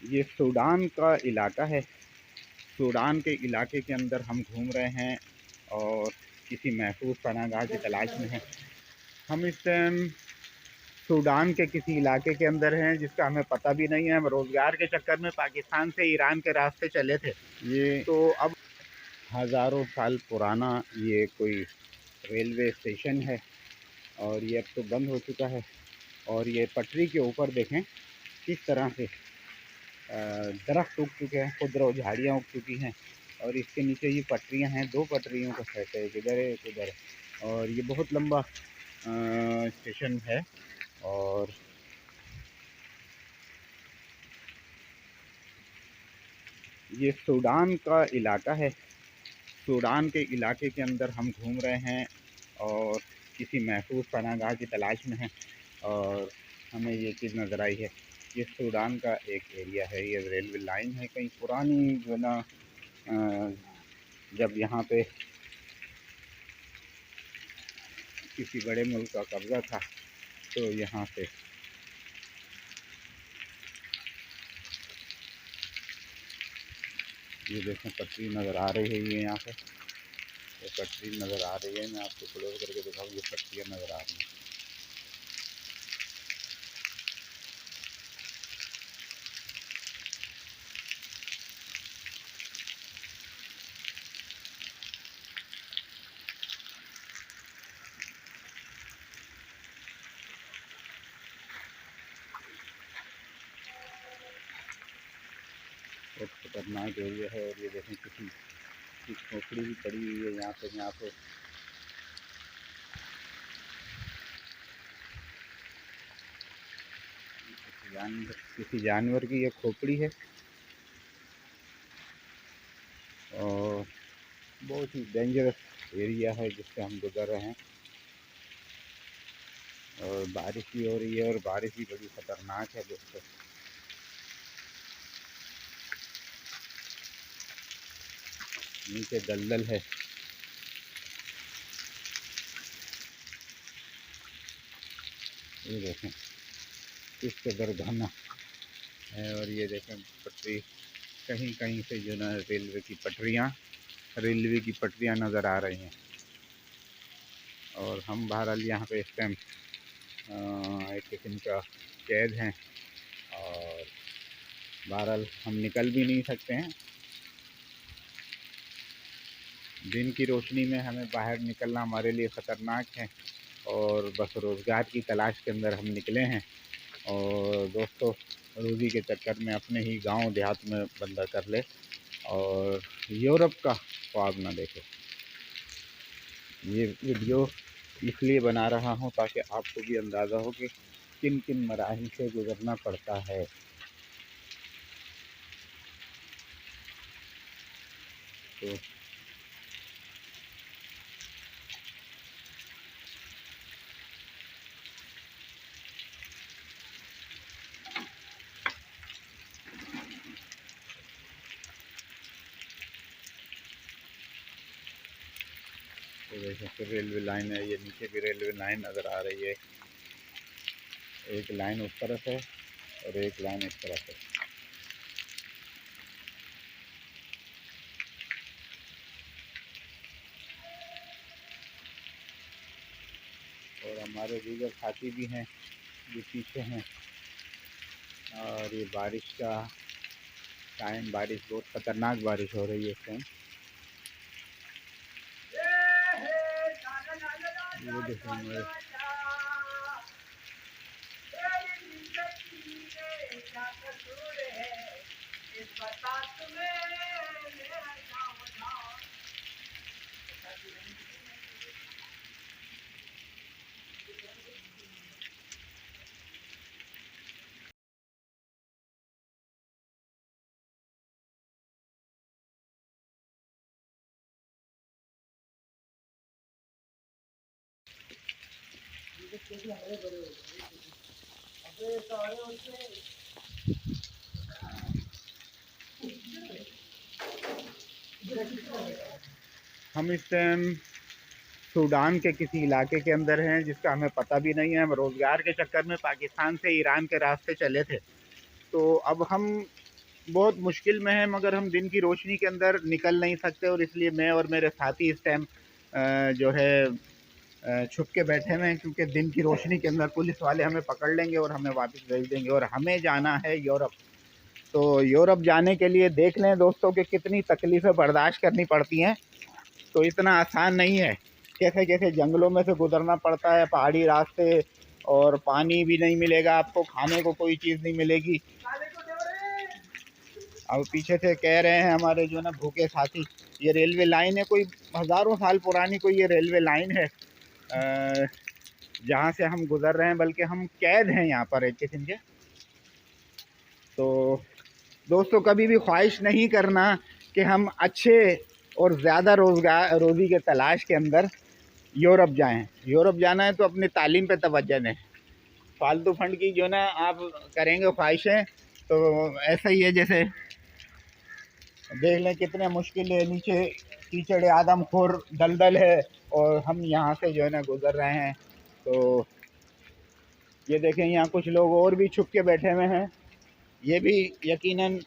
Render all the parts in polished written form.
ये सूडान का इलाका है। सूडान के इलाके के अंदर हम घूम रहे हैं और किसी महफूज पनाहगाह की तलाश में हैं। हम इस टाइम सूडान के किसी इलाके के अंदर हैं जिसका हमें पता भी नहीं है। हम रोज़गार के चक्कर में पाकिस्तान से ईरान के रास्ते चले थे। ये तो अब हज़ारों साल पुराना ये कोई रेलवे स्टेशन है और ये अब तो बंद हो चुका है। और ये पटरी के ऊपर देखें किस तरह से दरख्त उग चुके हैं, खुदरो झाड़ियाँ उग चुकी हैं और इसके नीचे ये पटरियाँ हैं। 2 पटरियों का सेट है, एक इधर है एक उधर है और ये बहुत लंबा स्टेशन है। और ये सूडान का इलाका है। सूडान के इलाके के अंदर हम घूम रहे हैं और किसी महफूज पनाहगाह की तलाश में हैं और हमें ये चीज़ नज़र आई है। ये सूडान का एक एरिया है, ये रेलवे लाइन है कहीं पुरानी जो है ना, जब यहाँ पे किसी बड़े मुल्क का कब्ज़ा था तो यहाँ पे ये देखें पटरी नज़र आ रही है। ये यहाँ पे ये पटरी नज़र आ रही है। मैं आपको क्लोज करके दिखाऊँ, ये पटरियाँ नज़र आ रही हैं। बहुत खतरनाक एरिया है और ये देखें किसी की खोपड़ी भी पड़ी हुई है यहाँ पे किसी जानवर की ये खोपड़ी है और बहुत ही डेंजरस एरिया है जिससे हम गुजर रहे हैं। और बारिश भी हो रही है और बारिश भी बड़ी ख़तरनाक है दोस्तों। नीचे दलदल है। ये देखें किस कदर घना है और ये देखें पटरी कहीं कहीं से जो ना रेलवे की पटरियाँ नज़र आ रही हैं। और हम बहरहाल यहाँ पे इस टाइम एक किस्म का कैद हैं और बहरहाल हम निकल भी नहीं सकते हैं। दिन की रोशनी में हमें बाहर निकलना हमारे लिए ख़तरनाक है और बस रोज़गार की तलाश के अंदर हम निकले हैं। और दोस्तों रोज़ी के चक्कर में अपने ही गांव देहात में बंदा कर ले और यूरोप का ख्वाब ना देखे। ये वीडियो इसलिए बना रहा हूं ताकि आपको भी अंदाज़ा हो कि किन किन मराहिल से गुज़रना पड़ता है। तो जैसे रेलवे लाइन है, ये नीचे भी रेलवे लाइन नज़र आ रही है। एक लाइन उस तरफ है और एक लाइन इस तरफ है। और हमारे दीगर साथी भी हैं जो पीछे हैं। और ये बारिश का टाइम, बारिश बहुत ख़तरनाक बारिश हो रही है इस टाइम। ये देखो हमारे हम इस टाइम सूडान के किसी इलाके के अंदर हैं जिसका हमें पता भी नहीं है। हम रोज़गार के चक्कर में पाकिस्तान से ईरान के रास्ते चले थे। तो अब हम बहुत मुश्किल में है, मगर हम दिन की रोशनी के अंदर निकल नहीं सकते, और इसलिए मैं और मेरे साथी इस टाइम जो है छुप के बैठे हुए हैं, क्योंकि दिन की रोशनी के अंदर पुलिस वाले हमें पकड़ लेंगे और हमें वापस भेज देंगे, और हमें जाना है यूरोप। तो यूरोप जाने के लिए देख लें दोस्तों कि कितनी तकलीफ़ें बर्दाश्त करनी पड़ती हैं। तो इतना आसान नहीं है, कैसे कैसे जंगलों में से गुजरना पड़ता है, पहाड़ी रास्ते, और पानी भी नहीं मिलेगा आपको, खाने को कोई चीज़ नहीं मिलेगी। अब पीछे से कह रहे हैं हमारे जो ना भूखे साथी, ये रेलवे लाइन है, कोई हज़ारों साल पुरानी कोई ये रेलवे लाइन है जहाँ से हम गुज़र रहे हैं, बल्कि हम कैद हैं यहाँ पर एक किस्म के। तो दोस्तों, कभी भी ख्वाहिश नहीं करना कि हम अच्छे और ज़्यादा रोज़ी के तलाश के अंदर यूरोप जाएं। यूरोप जाना है तो अपनी तालीम पे तवज्जो दें। फालतू फंड की जो ना आप करेंगे ख्वाहिशें, तो ऐसा ही है जैसे देख लें कितने मुश्किल है, नीचे कीचड़ आदमखोर दलदल है, और हम यहाँ से जो है ना गुज़र रहे हैं। तो ये देखें, यहाँ कुछ लोग और भी छुप के बैठे हुए हैं, ये भी यकीनन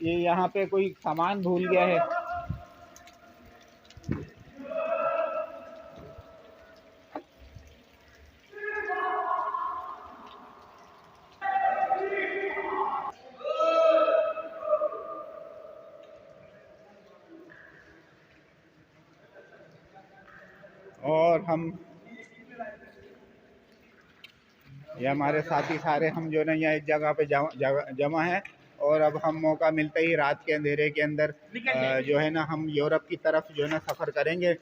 ये यहाँ पे कोई सामान भूल गया है। और हम ये हमारे साथी सारे हम जो है ना यहाँ एक जगह पे जमा हैं, और अब हम मौका मिलते ही रात के अंधेरे के अंदर जो है ना हम यूरोप की तरफ जो है ना सफ़र करेंगे।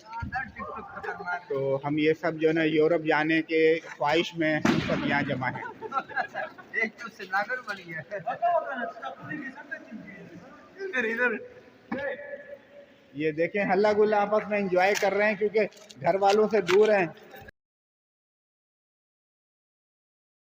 तो हम ये सब जो है ना यूरोप जाने के ख्वाहिश में हम सब यहाँ जमा हैं। ये देखें, हल्ला गुल्ला आपस में एंजॉय कर रहे हैं, क्योंकि घर वालों से दूर हैं,